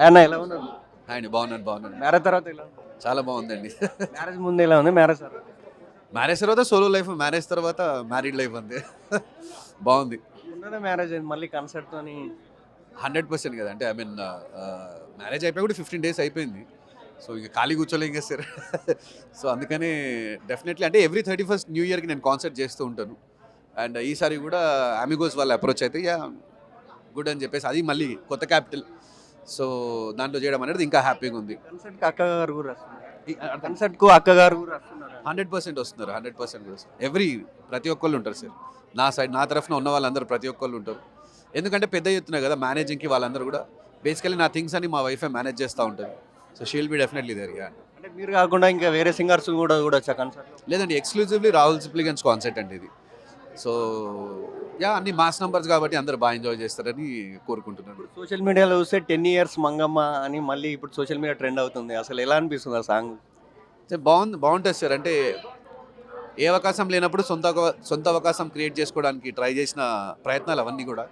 అన్న ఎలా ఉన్నారు? అండి బాగున్నాను మ్యారేజ్ తర్వాత ఎలా ఉంది? చాలా బాగుందండి. మ్యారేజ్ ముందు ఎలా ఉంది, మ్యారేజ్ తర్వాత? మ్యారేజ్ తర్వాత సోలో లైఫ్, మ్యారేజ్ తర్వాత మ్యారీడ్ లైఫ్ అంతే. బాగుంది. ఉన్నదే మ్యారేజ్ అయింది మళ్ళీ కన్సర్ట్ అని. 100% కదా. అంటే ఐ మీన్ మ్యారేజ్ అయిపోయి కూడా 15 days అయిపోయింది. సో ఇక ఖాళీ కూర్చోలేం కదా సార్. సో అందుకని డెఫినెట్లీ అంటే ఎవ్రీ 31st న్యూ ఇయర్కి నేను కాన్సర్ట్ చేస్తూ ఉంటాను. అండ్ ఈసారి కూడా అమిగోస్ వాళ్ళు అప్రోచ్ అయితే యా గుడ్ అని చెప్పేసి, అది మళ్ళీ కొత్త క్యాపిటల్. సో దాంట్లో చేయడం అనేది ఇంకా హ్యాపీగా ఉంది. కన్సర్ట్కి అక్కగారు కూడా వస్తున్నారు. కన్సర్ట్కు అక్కగారు కూడా వస్తున్నారు. 100% వస్తున్నారు, 100% వస్తున్నారు. ప్రతి ఒక్కళ్ళు ఉంటారు సార్. నా తరఫున ఉన్న వాళ్ళందరూ ప్రతి ఒక్కళ్ళు ఉంటారు. ఎందుకంటే పెద్ద ఎత్తున కదా మేనేజింగ్కి, వాళ్ళందరూ కూడా బేసికలీ నా థింగ్స్ అని మా వైఫే మేనేజ్ చేస్తూ ఉంటుంది. So she'll be definitely there. Yeah అంటే మీరు కాకుండా ఇంకా వేరే సింగర్స్ కూడా చూడొచ్చా కన్సర్ట్? లేదండి, ఎక్స్క్లూజివ్లీ రాహుల్ సిప్లిగన్స్ కాన్సర్ట్ అండి ఇది. సో యా అన్ని మాస్ నంబర్స్ కాబట్టి అందరూ బాగా ఎంజాయ్ చేస్తారని కోరుకుంటున్నాను. సోషల్ మీడియాలో చూస్తే 10 years మంగమ్మ అని మళ్ళీ ఇప్పుడు సోషల్ మీడియా ట్రెండ్ అవుతుంది. అసలు ఎలా అనిపిస్తుంది ఆ సాంగ్? బాగుంటుంది సార్. అంటే ఏ అవకాశం లేనప్పుడు సొంత అవకాశం క్రియేట్ చేసుకోవడానికి ట్రై చేసిన ప్రయత్నాలు అవన్నీ కూడా.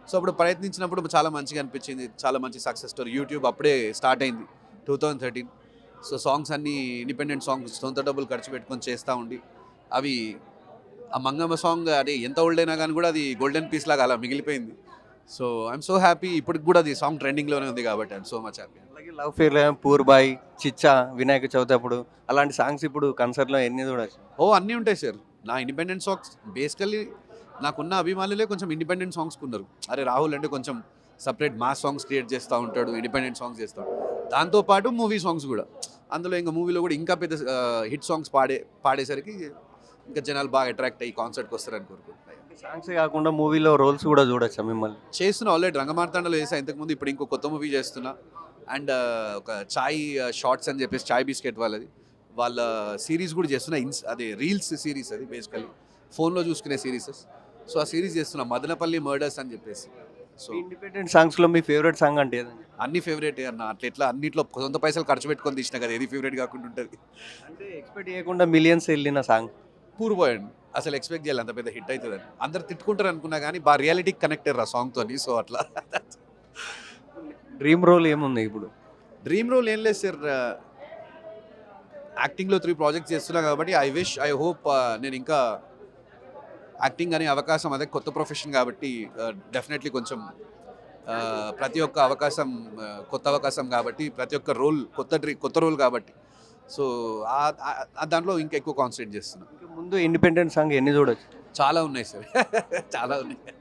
సో అప్పుడు ప్రయత్నించినప్పుడు చాలా మంచిగా అనిపించింది. చాలా మంచి సక్సెస్ స్టోరీ. యూట్యూబ్ అప్పుడే స్టార్ట్ అయింది 2013. సో సాంగ్స్ అన్నీ ఇండిపెండెంట్ సాంగ్స్, సొంత డబ్బులు ఖర్చు పెట్టుకొని చేస్తూ ఉండి అవి, ఆ మంగమ్మ సాంగ్ అది ఎంత ఓల్డ్ అయినా కానీ కూడా అది గోల్డెన్ పీస్ లాగా అలా మిగిలిపోయింది. So I'm so happy. ఇప్పటికి కూడా అది సాంగ్ ట్రెండింగ్లోనే ఉంది కాబట్టి ఐఎమ్ సో మచ్ హ్యాపీ. అలాగే లవ్ ఫెయిర్, పూర్ బాయ్, చిచ్చా, వినాయక చవితి అప్పుడు అలాంటి సాంగ్స్ ఇప్పుడు కన్సర్ట్లో ఎన్ని చూడొచ్చు? అన్నీ ఉంటాయి సార్. నా ఇండిపెండెంట్ సాంగ్స్ బేసికల్లీ నాకున్న అభిమానులే కొంచెం ఇండిపెండెంట్ సాంగ్స్కి ఉన్నారు. అరే రాహుల్ అంటే కొంచెం సపరేట్ మాస్ సాంగ్స్ క్రియేట్ చేస్తూ ఉంటాడు, ఇండిపెండెంట్ సాంగ్స్ చేస్తాడు. దాంతోపాటు మూవీ సాంగ్స్ కూడా. అందులో ఇంకా మూవీలో కూడా ఇంకా పెద్ద హిట్ సాంగ్స్ పాడేసరికి ఇంకా జనాలు బాగా అట్రాక్ట్ అయ్యి కాన్సర్ట్కి వస్తారని కోరుకుంటున్నాను. సాంగ్స్ కాకుండా మూవీలో రోల్స్ కూడా చూడొచ్చా మిమ్మల్ని? చేస్తున్నా ఆల్రెడీ. రంగమార్తాండలో చేసా ఇంతకుముందు. ఇప్పుడు ఇంకో కొత్త మూవీ చేస్తున్నా. అండ్ ఒక చాయ్ షార్ట్స్ అని చెప్పేసి చాయ్ బిస్కెట్ వాళ్ళ సిరీస్ కూడా చేస్తున్నా. అది రీల్స్ సిరీస్, అది బేసికల్లీ ఫోన్లో చూసుకునే సిరీసెస్. సో ఆ సిరీస్ చేస్తున్నా, మదనపల్లి మర్డర్స్ అని చెప్పేసి. సో ఇండిపెండెంట్ సాంగ్స్లో మీ ఫేవరెట్ సాంగ్ అంటే ఏదండి? అన్ని ఫేవరెట్ అన్న. ఎట్లా అన్నిట్లో సొంత పైసలు ఖర్చు పెట్టుకొని తీసినా కదా, ఏది ఫేవరెట్ కాకుండా ఉంటుంది. అంటే ఎక్స్పెక్ట్ చేయకుండా మిలియన్స్ వెళ్ళిన సాంగ్ పూర్ బాయ్ అండి. అసలు ఎక్స్పెక్ట్ చేయాలి అంత పెద్ద హిట్ అవుతుందని. అందరు తిట్టుకుంటారు అనుకున్నా కానీ బాగా రియాలిటీకి కనెక్ట్ అయ్యారు ఆ సాంగ్తో. సో అట్లా డ్రీమ్ రోల్ ఏముంది ఇప్పుడు? డ్రీమ్ రోల్ ఏం లేదు సార్. యాక్టింగ్లో 3 ప్రాజెక్ట్స్ చేస్తున్నా కాబట్టి ఐ హోప్ నేను ఇంకా యాక్టింగ్ అనే అవకాశం, అదే కొత్త ప్రొఫెషన్ కాబట్టి డెఫినెట్లీ కొంచెం ప్రతి ఒక్క అవకాశం కొత్త అవకాశం కాబట్టి, ప్రతి ఒక్క రోల్ కొత్త రోల్ కాబట్టి. సో దాంట్లో ఇంకా ఎక్కువ కాన్సన్ట్రేట్ చేస్తున్నా. ముందు ఇండిపెండెంట్ సాంగ్ ఎన్ని చూడొచ్చు? చాలా ఉన్నాయి సార్. చాలా ఉన్నాయి.